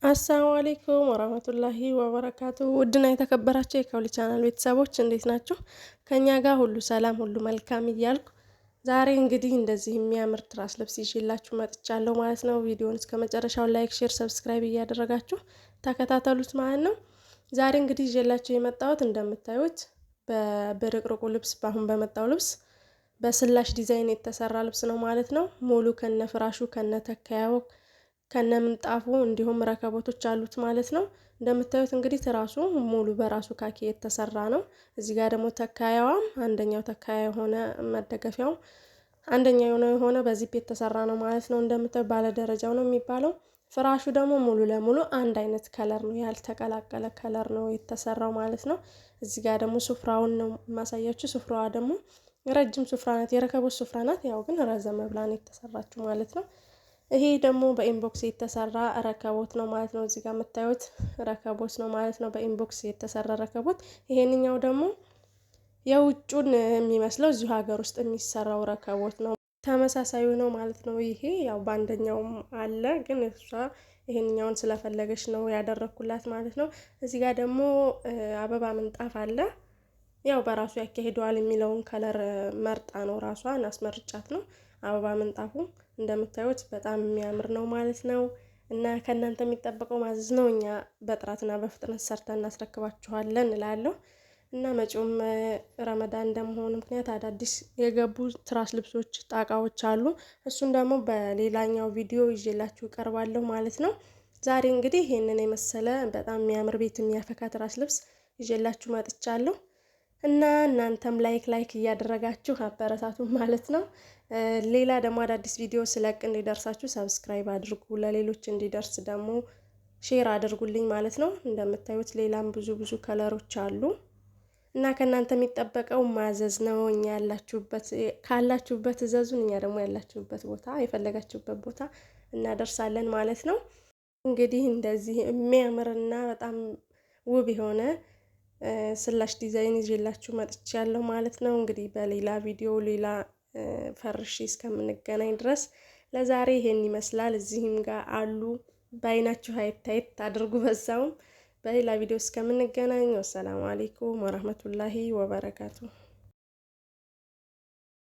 አሰላሙ አለይኩም ወራህመቱላሂ ወበረካቱ። ውድና የተከበራችሁ የካውሊ ቻናል ቤተሰቦች እንዴት ናችሁ? ከኛ ጋር ሁሉ ሰላም ሁሉ መልካም እያልኩ ዛሬ እንግዲህ እንደዚህ የሚያምር ትራስ ልብስ ይዤላችሁ መጥቻለሁ ማለት ነው። ቪዲዮውን እስከ መጨረሻው ላይክ፣ ሼር፣ ሰብስክራይብ እያደረጋችሁ ተከታተሉት ማለት ነው። ዛሬ እንግዲህ ይዤላችሁ የመጣሁት እንደምታዩት በብርቅርቁ ልብስ በአሁን በመጣው ልብስ በስላሽ ዲዛይን የተሰራ ልብስ ነው ማለት ነው። ሙሉ ከነ ፍራሹ ከነ ተካያው ከነ ምንጣፉ እንዲሁም ረከቦቶች አሉት ማለት ነው። እንደምታዩት እንግዲህ ትራሱ ሙሉ በራሱ ካኪ የተሰራ ነው። እዚህ ጋር ደግሞ ተካያዋም አንደኛው ተካያ የሆነ መደገፊያው አንደኛው የሆነ በዚፕ የተሰራ ነው ማለት ነው። እንደምታዩት ባለ ደረጃው ነው የሚባለው። ፍራሹ ደግሞ ሙሉ ለሙሉ አንድ አይነት ከለር ነው፣ ያልተቀላቀለ ከለር ነው የተሰራው ማለት ነው። እዚህ ጋር ደግሞ ሱፍራውን ነው ማሳያችሁ። ሱፍራዋ ደግሞ ረጅም ሱፍራ ናት፣ የረከቦት ሱፍራ ናት። ያው ግን ረዘም ብላ ነው የተሰራችው ማለት ነው። ይሄ ደግሞ በኢንቦክስ የተሰራ ረከቦት ነው ማለት ነው። እዚህ ጋር የምታዩት ረከቦት ነው ማለት ነው፣ በኢንቦክስ የተሰራ ረከቦት። ይሄንኛው ደግሞ የውጩን የሚመስለው እዚሁ ሀገር ውስጥ የሚሰራው ረከቦት ነው። ተመሳሳዩ ነው ማለት ነው። ይሄ ያው በአንደኛውም አለ፣ ግን እሷ ይሄንኛውን ስለፈለገች ነው ያደረኩላት ማለት ነው። እዚህ ጋር ደግሞ አበባ ምንጣፍ አለ። ያው በራሱ ያካሂደዋል የሚለውን ከለር መርጣ ነው ራሷን አስመርጫት ነው። አበባ ምንጣፉ እንደምታዩት በጣም የሚያምር ነው ማለት ነው። እና ከእናንተ የሚጠበቀው ማዘዝ ነው። እኛ በጥራትና በፍጥነት ሰርተን እናስረክባችኋለን እላለሁ። እና መጪውም ረመዳን እንደመሆኑ ምክንያት አዳዲስ የገቡ ትራስ ልብሶች ጣቃዎች አሉ። እሱን ደግሞ በሌላኛው ቪዲዮ ይዤላችሁ እቀርባለሁ ማለት ነው። ዛሬ እንግዲህ ይሄንን የመሰለ በጣም የሚያምር ቤት የሚያፈካ ትራስ ልብስ ይዤላችሁ መጥቻለሁ። እና እናንተም ላይክ እያደረጋችሁ አበረታቱ ማለት ነው። ሌላ ደግሞ አዳዲስ ቪዲዮ ስለቅ እንዲደርሳችሁ ሰብስክራይብ አድርጉ፣ ለሌሎች እንዲደርስ ደግሞ ሼር አድርጉልኝ ማለት ነው። እንደምታዩት ሌላም ብዙ ከለሮች አሉ እና ከእናንተ የሚጠበቀው ማዘዝ ነው። እኛ ካላችሁበት እዘዙን፣ እኛ ደግሞ ያላችሁበት ቦታ የፈለጋችሁበት ቦታ እናደርሳለን ማለት ነው። እንግዲህ እንደዚህ የሚያምርና በጣም ውብ የሆነ ስላሽ ዲዛይን ይዤላችሁ መጥቻለሁ ማለት ነው። እንግዲህ በሌላ ቪዲዮ ሌላ ፈርሼ እስከምንገናኝ ድረስ ለዛሬ ይሄን ይመስላል። እዚህም ጋር አሉ፣ በአይናችሁ አየት አድርጉ። በዛውም በሌላ ቪዲዮ እስከምንገናኝ ወሰላሙ አለይኩም ወራህመቱላሂ ወበረካቱ።